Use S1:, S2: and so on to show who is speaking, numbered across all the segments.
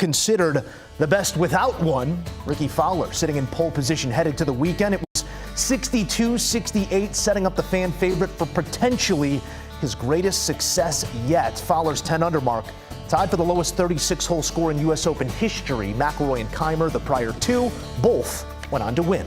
S1: considered the best without one. Rickie Fowler sitting in pole position headed to the weekend. It was 62-68, setting up the fan favorite for potentially his greatest success yet. Fowler's 10-under mark tied for the lowest 36-hole score in U.S. Open history. McIlroy and Keimer, the prior two, both went on to win.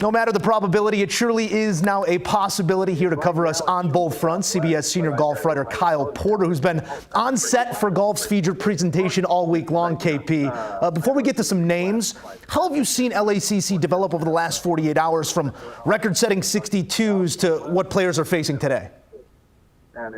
S1: No matter the probability, it surely is now a possibility. Here to cover us on both fronts, CBS senior golf writer Kyle Porter, who's been on set for golf's featured presentation all week long, KP. Before we get to some names, how have you seen LACC develop over the last 48 hours from record-setting 62s to what players are facing today?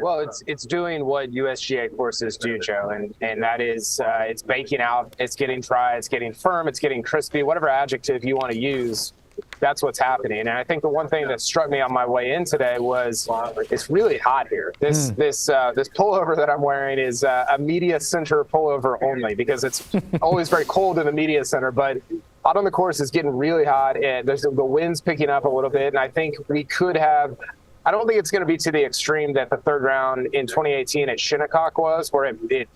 S2: Well, it's doing what USGA courses do, Joe, and that is it's baking out, it's getting dry, it's getting firm, it's getting crispy, whatever adjective you want to use. That's what's happening. And I think the one thing that struck me on my way in today was it's really hot here. This pullover that I'm wearing is a media center pullover only, because it's always very cold in the media center. But out on the course, it's getting really hot, and the wind's picking up a little bit. And I think we could have, I don't think it's going to be to the extreme that the third round in 2018 at Shinnecock was, where the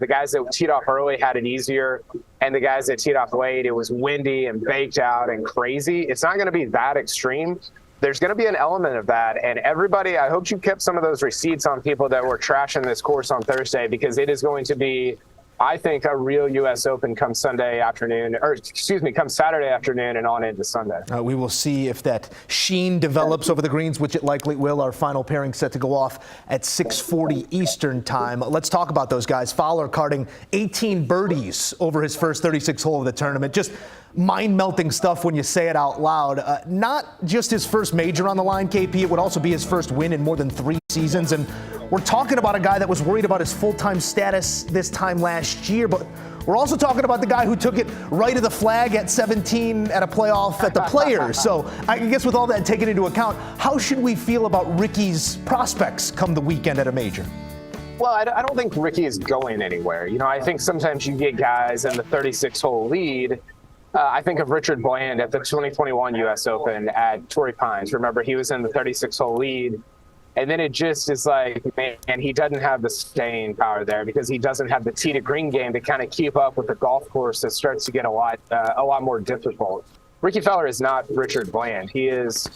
S2: guys that teed off early had it easier, and the guys that teed off late, it was windy and baked out and crazy. It's not going to be that extreme. There's going to be an element of that, and everybody, I hope you kept some of those receipts on people that were trashing this course on Thursday, because it is going to be, I think, a real U.S. Open come Saturday afternoon and on into Sunday.
S1: We will see if that sheen develops over the greens, which it likely will. Our final pairing set to go off at 6:40 Eastern time. Let's talk about those guys. Fowler carding 18 birdies over his first 36 hole of the tournament. Just mind-melting stuff when you say it out loud. Not just his first major on the line, KP. It would also be his first win in more than 3 seasons. And we're talking about a guy that was worried about his full-time status this time last year, but we're also talking about the guy who took it right of the flag at 17 at a playoff at the Players. So I guess with all that taken into account, how should we feel about Rickie's prospects come the weekend at a major?
S2: Well, I don't think Rickie is going anywhere. I think sometimes you get guys in the 36-hole lead. I think of Richard Bland at the 2021 U.S. Open at Torrey Pines. Remember, he was in the 36-hole lead. And then it just is like, man, he doesn't have the staying power there, because he doesn't have the tee to green game to kind of keep up with the golf course that starts to get a lot more difficult. Rickie Fowler is not Richard Bland. He is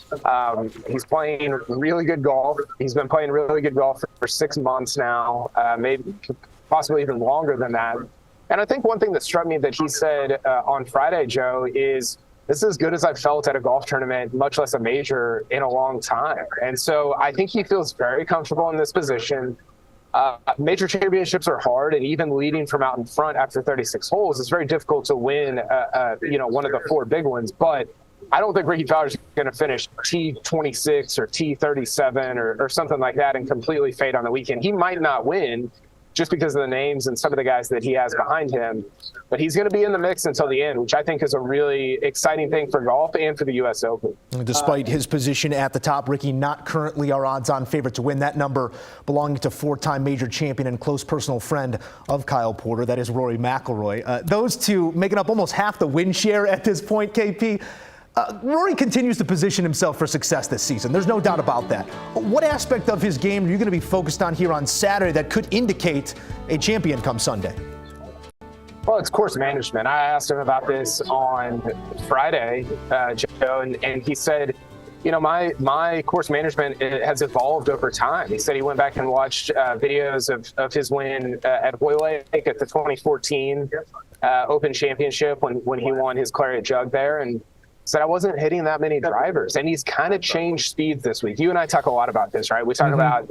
S2: he's playing really good golf. He's been playing really good golf for 6 months now, maybe possibly even longer than that. And I think one thing that struck me that he said on Friday, Joe, is this is as good as I've felt at a golf tournament, much less a major, in a long time. And so I think he feels very comfortable in this position. Major championships are hard, and even leading from out in front after 36 holes, it's very difficult to win, one of the 4 big ones. But I don't think Rickie Fowler is going to finish T26 or T37 or something like that and completely fade on the weekend. He might not win, just because of the names and some of the guys that he has behind him. But he's going to be in the mix until the end, which I think is a really exciting thing for golf and for the U.S. Open.
S1: Despite his position at the top, Rickie not currently our odds-on favorite to win. That number belonging to 4-time major champion and close personal friend of Kyle Porter, that is Rory McIlroy. Those two making up almost half the win share at this point, KP. Rory continues to position himself for success this season. There's no doubt about that. What aspect of his game are you going to be focused on here on Saturday that could indicate a champion come Sunday?
S2: Well, it's course management. I asked him about this on Friday, Joe, and he said, my course management has evolved over time. He said he went back and watched videos of his win at Hoylake at the 2014 Open Championship when he won his Claret Jug there, and said I wasn't hitting that many drivers, and he's kind of changed speeds this week. You and I talk a lot about this, right? We talk about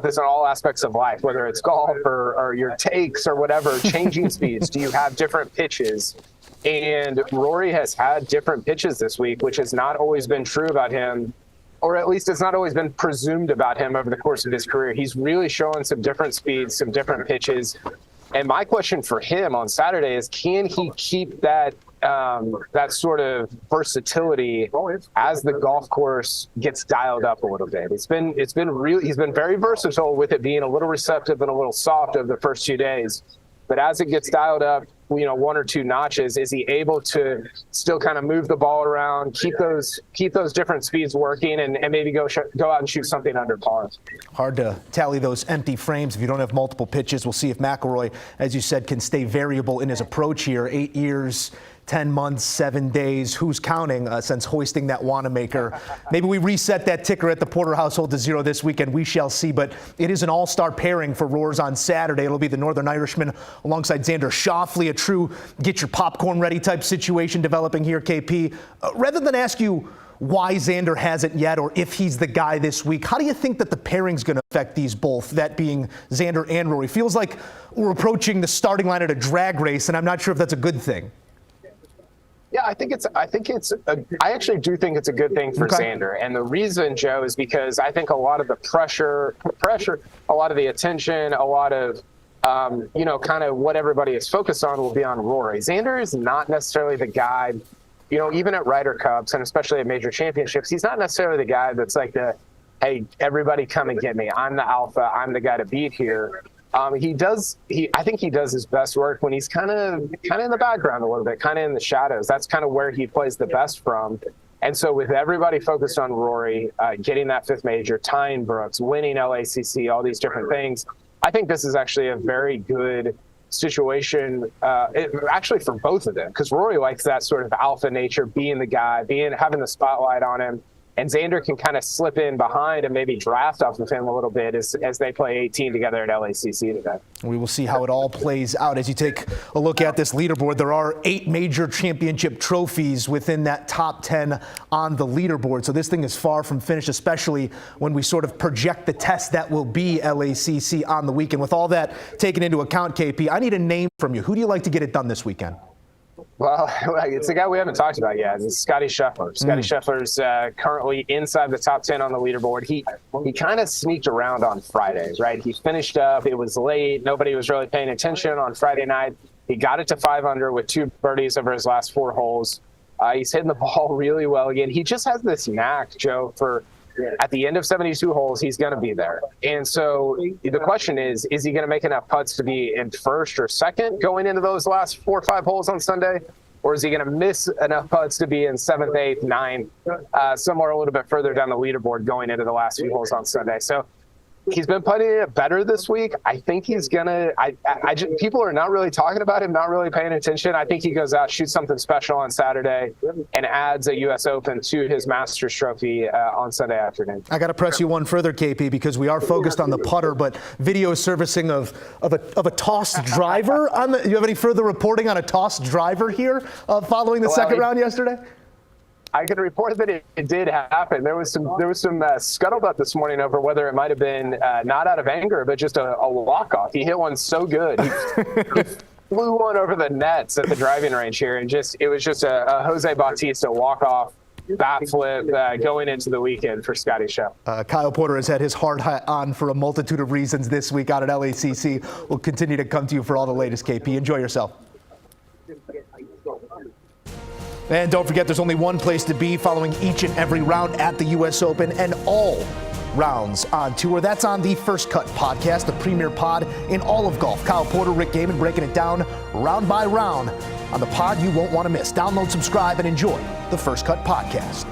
S2: this in all aspects of life, whether it's golf or your takes or whatever. Changing speeds. Do you have different pitches? And Rory has had different pitches this week, which has not always been true about him, or at least it's not always been presumed about him over the course of his career. He's really showing some different speeds, some different pitches. And my question for him on Saturday is, can he keep that sort of versatility as the golf course gets dialed up a little bit? He's been very versatile with it being a little receptive and a little soft over the first 2 days. But as it gets dialed up, one or two notches? Is he able to still kind of move the ball around, keep those different speeds working, and maybe go out and shoot something under par?
S1: Hard to tally those empty frames if you don't have multiple pitches. We'll see if McIlroy, as you said, can stay variable in his approach here. 8 years, 10 months, 7 days. Who's counting since hoisting that Wanamaker? Maybe we reset that ticker at the Porter household to 0 this weekend. We shall see. But it is an all-star pairing for Roars on Saturday. It'll be the Northern Irishman alongside Xander Schauffele, a true get your popcorn ready type situation developing here, KP. Rather than ask you why Xander hasn't yet or if he's the guy this week, how do you think that the pairing's going to affect these both, that being Xander and Rory? Feels like we're approaching the starting line at a drag race, and I'm not sure if that's a good thing.
S2: Yeah, I actually do think it's a good thing for Xander. And the reason, Joe, is because I think a lot of the pressure, a lot of the attention, a lot of, kind of what everybody is focused on will be on Rory. Xander is not necessarily the guy, even at Ryder Cups and especially at major championships, he's not necessarily the guy that's like hey, everybody come and get me. I'm the alpha. I'm the guy to beat here. I think he does his best work when he's kind of in the background a little bit, kind of in the shadows. That's kind of where he plays the best from. And so with everybody focused on Rory, getting that fifth major, tying Brooks, winning LACC, all these different things, I think this is actually a very good situation, actually for both of them, because Rory likes that sort of alpha nature, being the guy, having the spotlight on him. And Xander can kind of slip in behind and maybe draft off of him a little bit as they play 18 together at LACC today.
S1: We will see how it all plays out. As you take a look at this leaderboard, there are 8 major championship trophies within that top 10 on the leaderboard. So this thing is far from finished, especially when we sort of project the test that will be LACC on the weekend. With all that taken into account, KP, I need a name from you. Who do you like to get it done this weekend?
S2: Well, it's a guy we haven't talked about yet. It's Scotty Scheffler. Scotty Scheffler's currently inside the top 10 on the leaderboard. He kind of sneaked around on Friday, right? He finished up. It was late. Nobody was really paying attention on Friday night. He got it to 5 under with 2 birdies over his last 4 holes. He's hitting the ball really well again. He just has this knack, Joe, for at the end of 72 holes, he's going to be there. And so the question is he going to make enough putts to be in first or second going into those last 4 or 5 holes on Sunday? Or is he going to miss enough putts to be in 7th, 8th, 9th, somewhere a little bit further down the leaderboard going into the last few holes on Sunday? So he's been putting it better this week. I think he's going to people are not really talking about him, not really paying attention. I think he goes out, shoots something special on Saturday, and adds a U.S. Open to his Masters trophy on Sunday afternoon. I
S1: got to press you one further, KP, because we are focused on the putter, but video surfacing of a tossed driver. Do you have any further reporting on a tossed driver here following the second round yesterday?
S2: I can report that it did happen. There was some scuttlebutt this morning over whether it might have been not out of anger, but just a walk-off. He hit one so good. He flew one over the nets at the driving range here, and it was just a Jose Bautista walk-off bat flip going into the weekend for Scotty Scheffler.
S1: Kyle Porter has had his hard hat on for a multitude of reasons this week out at LACC. We'll continue to come to you for all the latest, KP. Enjoy yourself. And don't forget, there's only one place to be following each and every round at the U.S. Open and all rounds on tour. That's on the First Cut podcast, the premier pod in all of golf. Kyle Porter, Rick Gehman breaking it down round by round on the pod you won't want to miss. Download, subscribe, and enjoy the First Cut podcast.